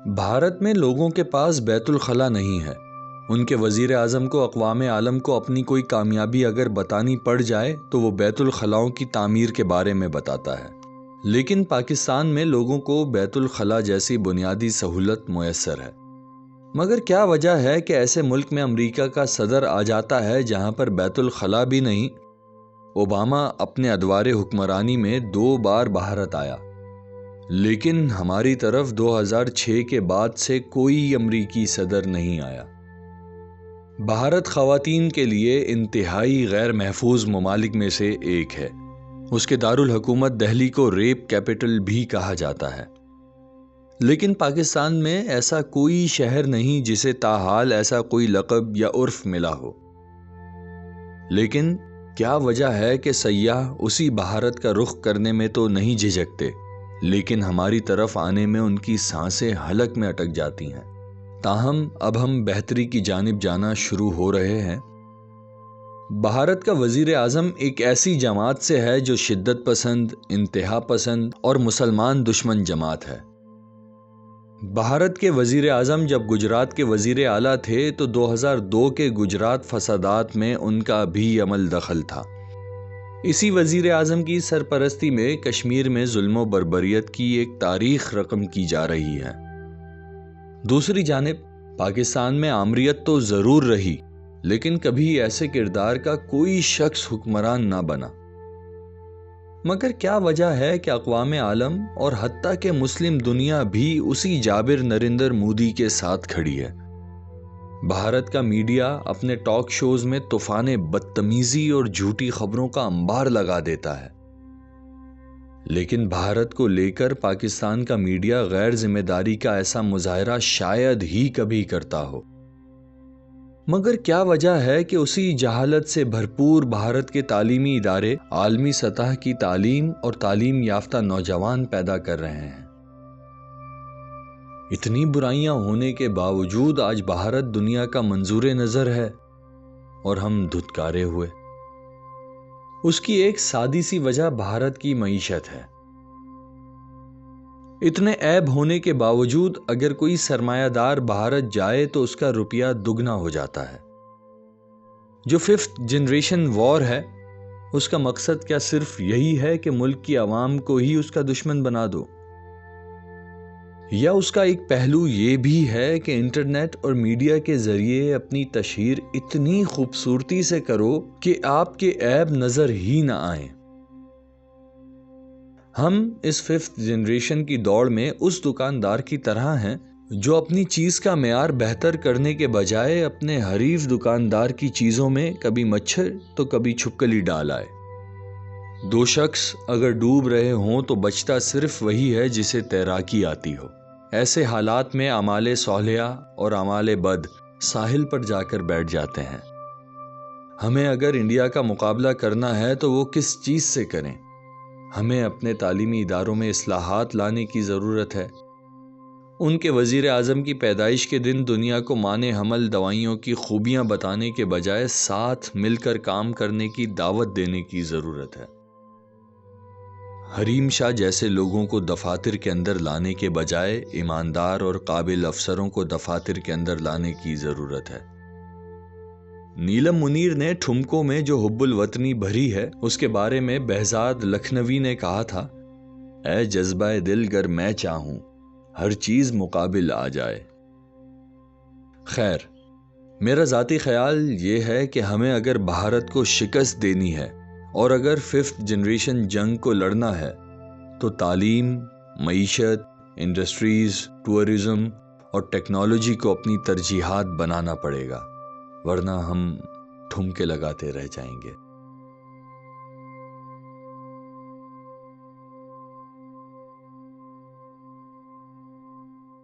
بھارت میں لوگوں کے پاس بیت الخلا نہیں ہے۔ ان کے وزیر اعظم کو اقوام عالم کو اپنی کوئی کامیابی اگر بتانی پڑ جائے تو وہ بیت الخلاؤں کی تعمیر کے بارے میں بتاتا ہے، لیکن پاکستان میں لوگوں کو بیت الخلا جیسی بنیادی سہولت میسر ہے۔ مگر کیا وجہ ہے کہ ایسے ملک میں امریکہ کا صدر آ جاتا ہے جہاں پر بیت الخلا بھی نہیں؟ اوباما اپنے ادوار حکمرانی میں 2 بار بھارت آیا، لیکن ہماری طرف 2006 کے بعد سے کوئی امریکی صدر نہیں آیا۔ بھارت خواتین کے لیے انتہائی غیر محفوظ ممالک میں سے ایک ہے۔ اس کے دارالحکومت دہلی کو ریپ کیپٹل بھی کہا جاتا ہے، لیکن پاکستان میں ایسا کوئی شہر نہیں جسے تاحال ایسا کوئی لقب یا عرف ملا ہو۔ لیکن کیا وجہ ہے کہ سیاح اسی بھارت کا رخ کرنے میں تو نہیں جھجکتے، لیکن ہماری طرف آنے میں ان کی سانسیں حلق میں اٹک جاتی ہیں؟ تاہم اب ہم بہتری کی جانب جانا شروع ہو رہے ہیں۔ بھارت کا وزیر اعظم ایک ایسی جماعت سے ہے جو شدت پسند، انتہا پسند اور مسلمان دشمن جماعت ہے۔ بھارت کے وزیر اعظم جب گجرات کے وزیر اعلیٰ تھے تو 2002 کے گجرات فسادات میں ان کا بھی عمل دخل تھا۔ اسی وزیر اعظم کی سرپرستی میں کشمیر میں ظلم و بربریت کی ایک تاریخ رقم کی جا رہی ہے۔ دوسری جانب پاکستان میں آمریت تو ضرور رہی، لیکن کبھی ایسے کردار کا کوئی شخص حکمران نہ بنا۔ مگر کیا وجہ ہے کہ اقوام عالم اور حتیٰ کہ مسلم دنیا بھی اسی جابر نریندر مودی کے ساتھ کھڑی ہے؟ بھارت کا میڈیا اپنے ٹاک شوز میں طوفان بدتمیزی اور جھوٹی خبروں کا انبار لگا دیتا ہے، لیکن بھارت کو لے کر پاکستان کا میڈیا غیر ذمہ داری کا ایسا مظاہرہ شاید ہی کبھی کرتا ہو۔ مگر کیا وجہ ہے کہ اسی جہالت سے بھرپور بھارت کے تعلیمی ادارے عالمی سطح کی تعلیم اور تعلیم یافتہ نوجوان پیدا کر رہے ہیں؟ اتنی برائیاں ہونے کے باوجود آج بھارت دنیا کا منظور نظر ہے اور ہم دھتکارے ہوئے۔ اس کی ایک سادی سی وجہ بھارت کی معیشت ہے۔ اتنے عیب ہونے کے باوجود اگر کوئی سرمایہ دار بھارت جائے تو اس کا روپیہ دگنا ہو جاتا ہے۔ جو 5th جنریشن وار ہے، اس کا مقصد کیا صرف یہی ہے کہ ملک کی عوام کو ہی اس کا دشمن بنا دو؟ یا اس کا ایک پہلو یہ بھی ہے کہ انٹرنیٹ اور میڈیا کے ذریعے اپنی تشہیر اتنی خوبصورتی سے کرو کہ آپ کے عیب نظر ہی نہ آئیں؟ ہم اس 5th جنریشن کی دوڑ میں اس دکاندار کی طرح ہیں جو اپنی چیز کا معیار بہتر کرنے کے بجائے اپنے حریف دکاندار کی چیزوں میں کبھی مچھر تو کبھی چھپکلی ڈال آئے۔ 2 شخص اگر ڈوب رہے ہوں تو بچتا صرف وہی ہے جسے تیراکی آتی ہو۔ ایسے حالات میں اعمال صالحہ اور اعمال بد ساحل پر جا کر بیٹھ جاتے ہیں۔ ہمیں اگر انڈیا کا مقابلہ کرنا ہے تو وہ کس چیز سے کریں؟ ہمیں اپنے تعلیمی اداروں میں اصلاحات لانے کی ضرورت ہے۔ ان کے وزیر اعظم کی پیدائش کے دن دنیا کو مانے حمل دوائیوں کی خوبیاں بتانے کے بجائے ساتھ مل کر کام کرنے کی دعوت دینے کی ضرورت ہے۔ حریم شاہ جیسے لوگوں کو دفاتر کے اندر لانے کے بجائے ایماندار اور قابل افسروں کو دفاتر کے اندر لانے کی ضرورت ہے۔ نیلم منیر نے ٹھمکوں میں جو حب الوطنی بھری ہے اس کے بارے میں بہزاد لکھنوی نے کہا تھا، اے جذبہ دل گر میں چاہوں ہر چیز مقابل آ جائے۔ خیر، میرا ذاتی خیال یہ ہے کہ ہمیں اگر بھارت کو شکست دینی ہے اور اگر 5th جنریشن جنگ کو لڑنا ہے تو تعلیم، معیشت، انڈسٹریز، ٹورزم اور ٹیکنالوجی کو اپنی ترجیحات بنانا پڑے گا، ورنہ ہم ٹھمکے لگاتے رہ جائیں گے۔